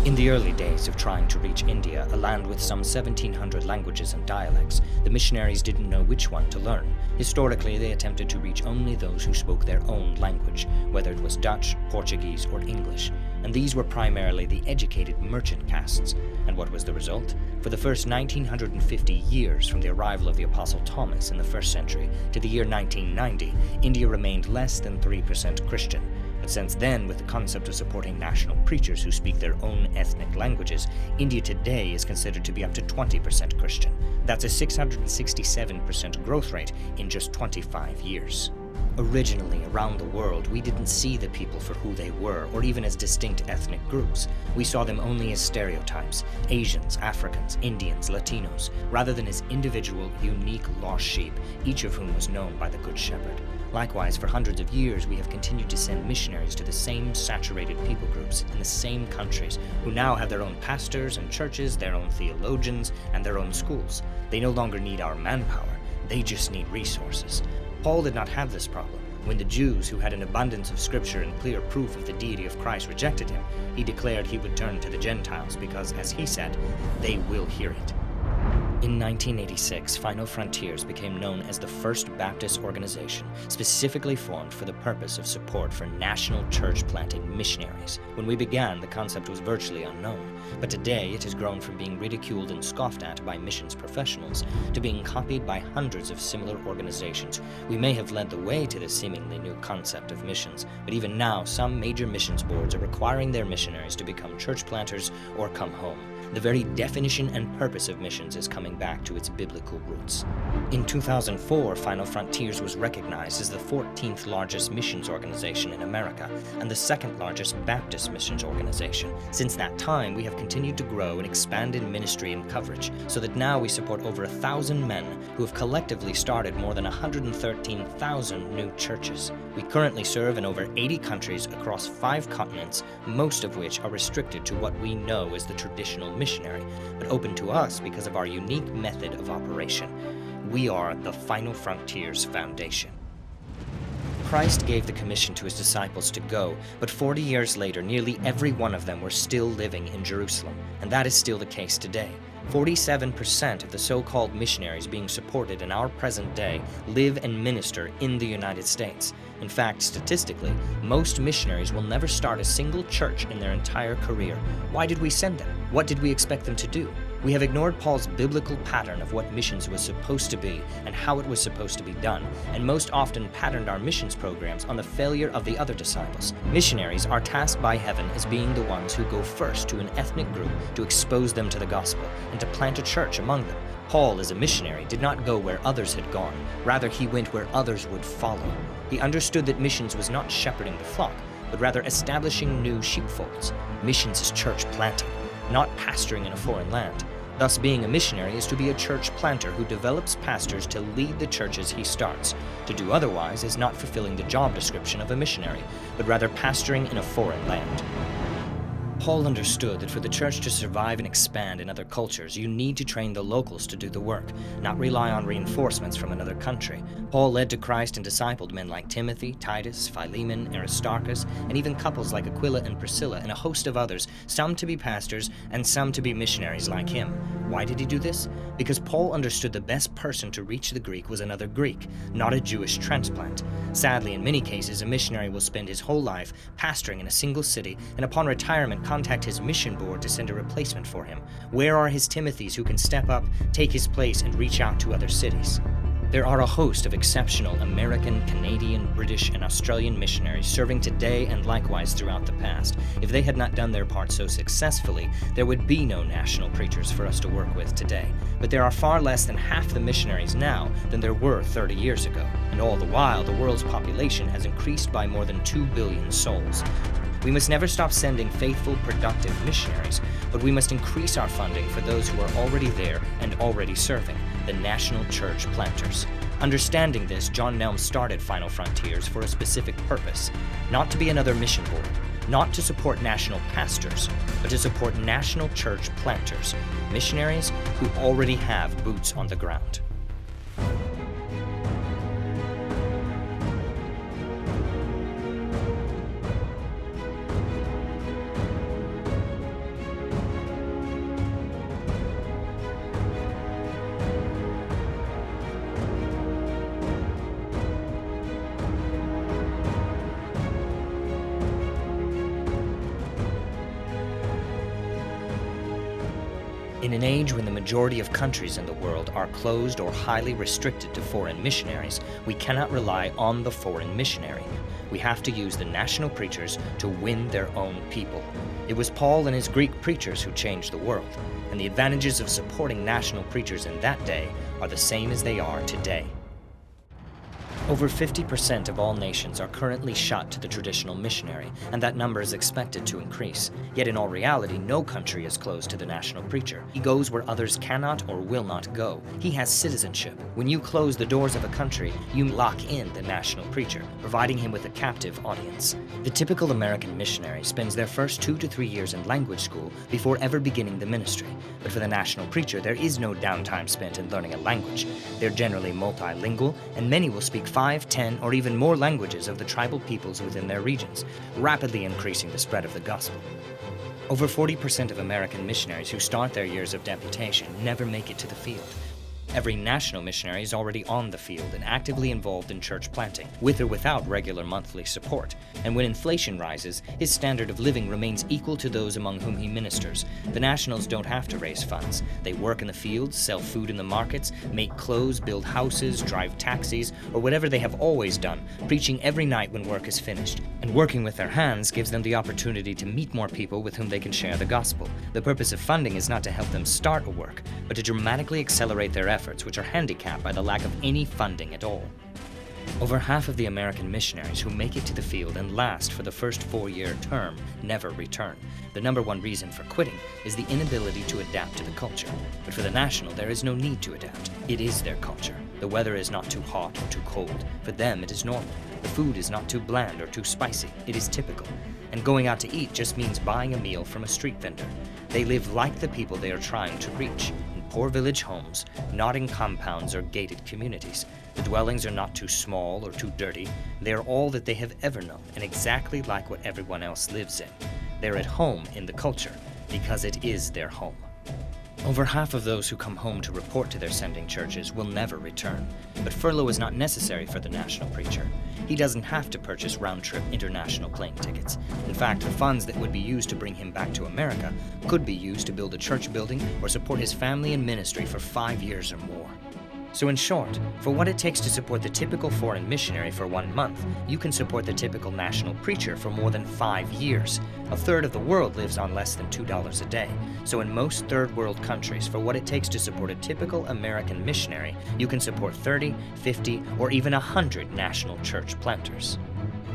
In the early days of trying to reach India, a land with some 1,700 languages and dialects, the missionaries didn't know which one to learn. Historically, they attempted to reach only those who spoke their own language, whether it was Dutch, Portuguese, or English. And these were primarily the educated merchant castes. And what was the result? For the first 1950 years, from the arrival of the Apostle Thomas in the 1st century to the year 1990, India remained less than 3% Christian. But since then, with the concept of supporting national preachers who speak their own ethnic languages, India today is considered to be up to 20% Christian. That's a 667% growth rate in just 25 years. Originally, around the world, we didn't see the people for who they were, or even as distinct ethnic groups. We saw them only as stereotypes: Asians, Africans, Indians, Latinos, rather than as individual, unique lost sheep, each of whom was known by the Good Shepherd. Likewise, for hundreds of years, we have continued to send missionaries to the same saturated people groups in the same countries, who now have their own pastors and churches, their own theologians, and their own schools. They no longer need our manpower, they just need resources. Paul did not have this problem. When the Jews, who had an abundance of scripture and clear proof of the deity of Christ, rejected him, he declared he would turn to the Gentiles because, as he said, they will hear it. In 1986, Final Frontiers became known as the first Baptist organization specifically formed for the purpose of support for national church-planting missionaries. When we began, the concept was virtually unknown, but today it has grown from being ridiculed and scoffed at by missions professionals to being copied by hundreds of similar organizations. We may have led the way to this seemingly new concept of missions, but even now, some major missions boards are requiring their missionaries to become church planters or come home. The very definition and purpose of missions is coming back to its biblical roots. In 2004, Final Frontiers was recognized as the 14th largest missions organization in America and the 2nd largest Baptist missions organization. Since that time, we have continued to grow and expand in ministry and coverage, so that now we support over 1,000 men who have collectively started more than 113,000 new churches. We currently serve in over 80 countries across 5 continents, most of which are restricted to what we know as the traditional missionary, but open to us because of our unique method of operation. We are the Final Frontiers Foundation. Christ gave the commission to his disciples to go, but 40 years later, nearly every one of them were still living in Jerusalem, and that is still the case today. 47% of the so-called missionaries being supported in our present day live and minister in the United States. In fact, statistically, most missionaries will never start a single church in their entire career. Why did we send them? What did we expect them to do? We have ignored Paul's biblical pattern of what missions was supposed to be and how it was supposed to be done, and most often patterned our missions programs on the failure of the other disciples. Missionaries are tasked by heaven as being the ones who go first to an ethnic group to expose them to the gospel and to plant a church among them. Paul, as a missionary, did not go where others had gone. Rather, he went where others would follow. He understood that missions was not shepherding the flock, but rather establishing new sheepfolds. Missions is church planting, not pastoring in a foreign land. Thus, being a missionary is to be a church planter who develops pastors to lead the churches he starts. To do otherwise is not fulfilling the job description of a missionary, but rather pastoring in a foreign land. Paul understood that for the church to survive and expand in other cultures, you need to train the locals to do the work, not rely on reinforcements from another country. Paul led to Christ and discipled men like Timothy, Titus, Philemon, Aristarchus, and even couples like Aquila and Priscilla, and a host of others, some to be pastors and some to be missionaries like him. Why did he do this? Because Paul understood the best person to reach the Greek was another Greek, not a Jewish transplant. Sadly, in many cases, a missionary will spend his whole life pastoring in a single city, and upon retirement contact his mission board to send a replacement for him. Where are his Timothys who can step up, take his place, and reach out to other cities? There are a host of exceptional American, Canadian, British, and Australian missionaries serving today and likewise throughout the past. If they had not done their part so successfully, there would be no national preachers for us to work with today. But there are far less than half the missionaries now than there were 30 years ago. And all the while, the world's population has increased by more than 2 billion souls. We must never stop sending faithful, productive missionaries, but we must increase our funding for those who are already there and already serving, the national church planters. Understanding this, John Nelm started Final Frontiers for a specific purpose, not to be another mission board, not to support national pastors, but to support national church planters, missionaries who already have boots on the ground. In an age when the majority of countries in the world are closed or highly restricted to foreign missionaries, we cannot rely on the foreign missionary. We have to use the national preachers to win their own people. It was Paul and his Greek preachers who changed the world, and the advantages of supporting national preachers in that day are the same as they are today. Over 50% of all nations are currently shut to the traditional missionary, and that number is expected to increase. Yet in all reality, no country is closed to the national preacher. He goes where others cannot or will not go. He has citizenship. When you close the doors of a country, you lock in the national preacher, providing him with a captive audience. The typical American missionary spends their first 2 to 3 years in language school before ever beginning the ministry. But for the national preacher, there is no downtime spent in learning a language. They're generally multilingual, and many will speak 5, 10, or even more languages of the tribal peoples within their regions, rapidly increasing the spread of the gospel. Over 40% of American missionaries who start their years of deputation never make it to the field. Every national missionary is already on the field and actively involved in church planting, with or without regular monthly support. And when inflation rises, his standard of living remains equal to those among whom he ministers. The nationals don't have to raise funds. They work in the fields, sell food in the markets, make clothes, build houses, drive taxis, or whatever they have always done, preaching every night when work is finished. And working with their hands gives them the opportunity to meet more people with whom they can share the gospel. The purpose of funding is not to help them start a work, but to dramatically accelerate their efforts, which are handicapped by the lack of any funding at all. Over half of the American missionaries who make it to the field and last for the first 4-year term never return. The number one reason for quitting is the inability to adapt to the culture. But for the national, there is no need to adapt. It is their culture. The weather is not too hot or too cold. For them, it is normal. The food is not too bland or too spicy. It is typical. And going out to eat just means buying a meal from a street vendor. They live like the people they are trying to reach. Poor village homes, not in compounds or gated communities. The dwellings are not too small or too dirty. They are all that they have ever known and exactly like what everyone else lives in. They're at home in the culture because it is their home. Over half of those who come home to report to their sending churches will never return. But furlough is not necessary for the national preacher. He doesn't have to purchase round-trip international plane tickets. In fact, the funds that would be used to bring him back to America could be used to build a church building or support his family and ministry for 5 years or more. So in short, for what it takes to support the typical foreign missionary for 1 month, you can support the typical national preacher for more than 5 years. A third of the world lives on less than $2 a day. So in most third world countries, for what it takes to support a typical American missionary, you can support 30, 50, or even 100 national church planters.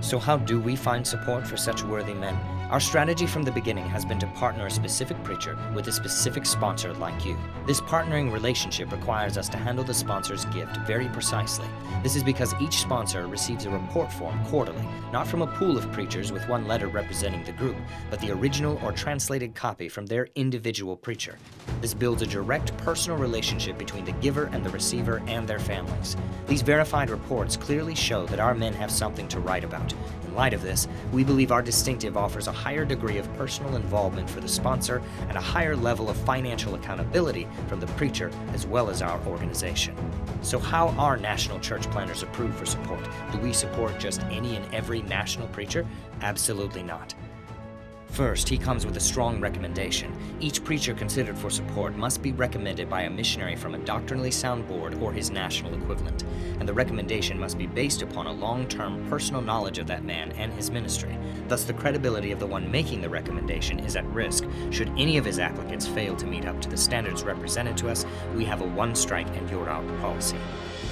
So how do we find support for such worthy men? Our strategy from the beginning has been to partner a specific preacher with a specific sponsor like you. This partnering relationship requires us to handle the sponsor's gift very precisely. This is because each sponsor receives a report form quarterly, not from a pool of preachers with one letter representing the group, but the original or translated copy from their individual preacher. This builds a direct personal relationship between the giver and the receiver and their families. These verified reports clearly show that our men have something to write about. In light of this, we believe our distinctive offers a higher degree of personal involvement for the sponsor and a higher level of financial accountability from the preacher as well as our organization. So how are national church planters approved for support? Do we support just any and every national preacher? Absolutely not. First, he comes with a strong recommendation. Each preacher considered for support must be recommended by a missionary from a doctrinally sound board or his national equivalent, and the recommendation must be based upon a long-term personal knowledge of that man and his ministry. Thus, the credibility of the one making the recommendation is at risk. Should any of his applicants fail to meet up to the standards represented to us, we have a one-strike and you're out policy.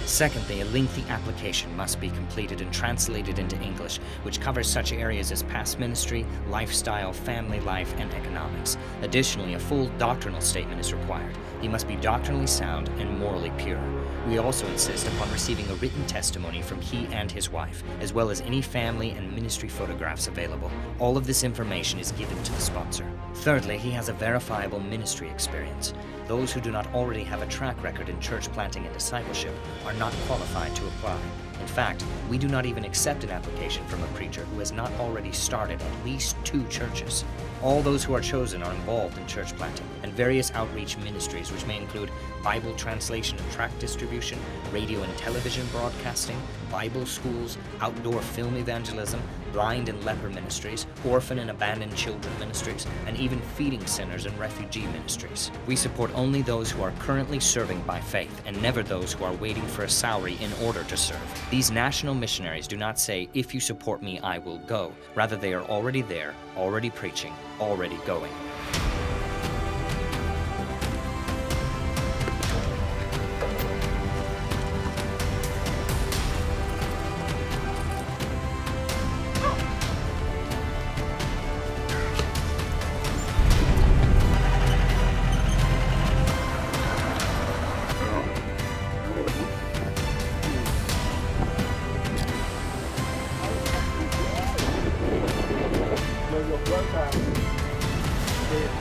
Secondly, a lengthy application must be completed and translated into English, which covers such areas as past ministry, lifestyle, family life, and economics. Additionally, a full doctrinal statement is required. He must be doctrinally sound and morally pure. We also insist upon receiving a written testimony from he and his wife, as well as any family and ministry photographs available. All of this information is given to the sponsor. Thirdly, he has a verifiable ministry experience. Those who do not already have a track record in church planting and discipleship are not qualified to apply. In fact, we do not even accept an application from a preacher who has not already started at least 2 churches. All those who are chosen are involved in church planting and various outreach ministries, which may include Bible translation and tract distribution, radio and television broadcasting, Bible schools, outdoor film evangelism, blind and leper ministries, orphan and abandoned children ministries, and even feeding centers and refugee ministries. We support only those who are currently serving by faith and never those who are waiting for a salary in order to serve. These national missionaries do not say, "If you support me, I will go." Rather, they are already there, already preaching, already going.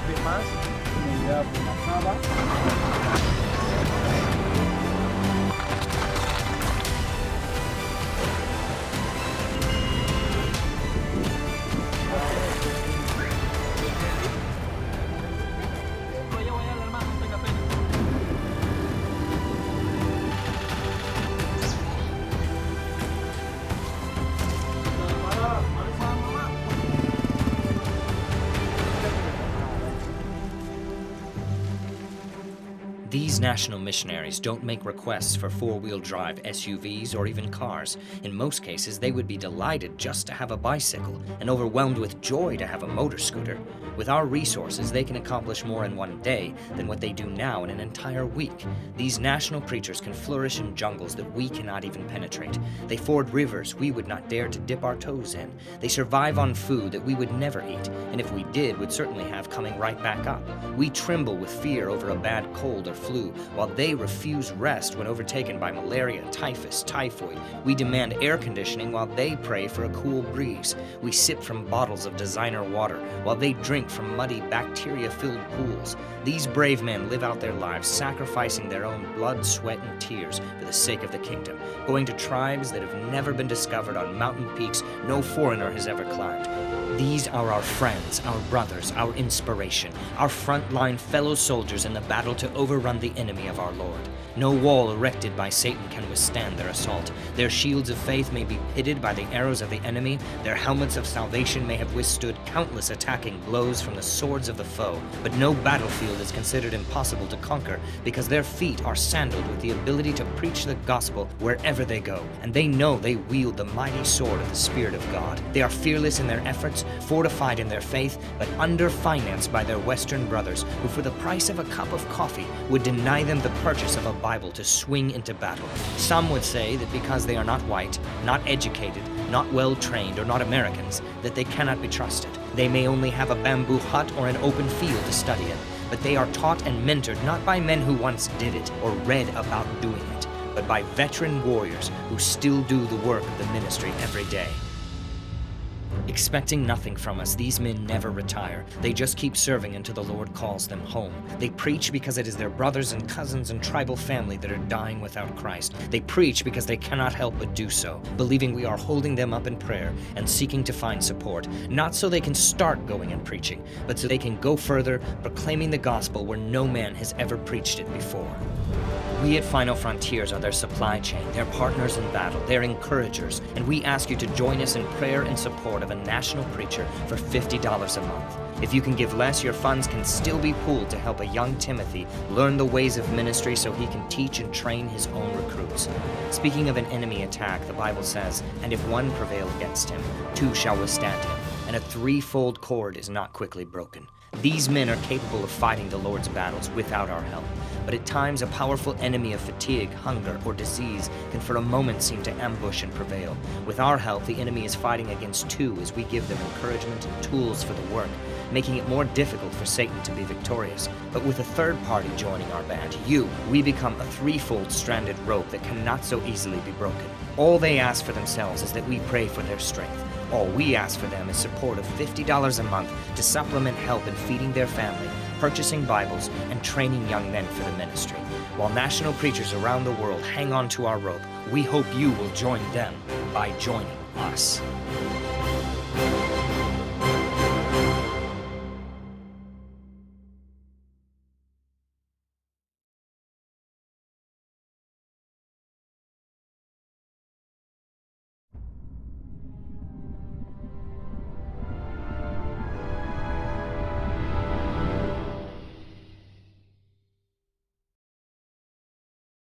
de más unidad relajada. These national missionaries don't make requests for 4-wheel drive SUVs or even cars. In most cases, they would be delighted just to have a bicycle and overwhelmed with joy to have a motor scooter. With our resources, they can accomplish more in one day than what they do now in an entire week. These national preachers can flourish in jungles that we cannot even penetrate. They ford rivers we would not dare to dip our toes in. They survive on food that we would never eat, and if we did, would certainly have coming right back up. We tremble with fear over a bad cold or flu, while they refuse rest when overtaken by malaria, typhus, typhoid. We demand air conditioning while they pray for a cool breeze. We sip from bottles of designer water while they drink from muddy, bacteria-filled pools. These brave men live out their lives sacrificing their own blood, sweat, and tears for the sake of the kingdom, going to tribes that have never been discovered on mountain peaks no foreigner has ever climbed. These are our friends, our brothers, our inspiration, our frontline fellow soldiers in the battle to overrun the enemy of our Lord. No wall erected by Satan can withstand their assault. Their shields of faith may be pitted by the arrows of the enemy. Their helmets of salvation may have withstood countless attacking blows from the swords of the foe. But no battlefield is considered impossible to conquer because their feet are sandaled with the ability to preach the gospel wherever they go. And they know they wield the mighty sword of the Spirit of God. They are fearless in their efforts, fortified in their faith, but underfinanced by their Western brothers, who for the price of a cup of coffee would deny them the purchase of a Bible to swing into battle. Some would say that because they are not white, not educated, not well-trained, or not Americans, that they cannot be trusted. They may only have a bamboo hut or an open field to study in, but they are taught and mentored not by men who once did it or read about doing it, but by veteran warriors who still do the work of the ministry every day. Expecting nothing from us, these men never retire. They just keep serving until the Lord calls them home. They preach because it is their brothers and cousins and tribal family that are dying without Christ. They preach because they cannot help but do so, believing we are holding them up in prayer and seeking to find support, not so they can start going and preaching, but so they can go further, proclaiming the gospel where no man has ever preached it before. We at Final Frontiers are their supply chain, their partners in battle, their encouragers, and we ask you to join us in prayer and support of a national preacher for $50 a month. If you can give less, your funds can still be pooled to help a young Timothy learn the ways of ministry so he can teach and train his own recruits. Speaking of an enemy attack, the Bible says, "And if one prevail against him, 2 shall withstand him, and a 3-fold cord is not quickly broken." These men are capable of fighting the Lord's battles without our help. But at times, a powerful enemy of fatigue, hunger, or disease can for a moment seem to ambush and prevail. With our help, the enemy is fighting against 2 as we give them encouragement and tools for the work, making it more difficult for Satan to be victorious. But with a third party joining our band, we become a 3-fold stranded rope that cannot so easily be broken. All they ask for themselves is that we pray for their strength. All we ask for them is support of $50 a month to supplement help in feeding their family, purchasing Bibles, and training young men for the ministry. While national preachers around the world hang on to our rope, we hope you will join them by joining us.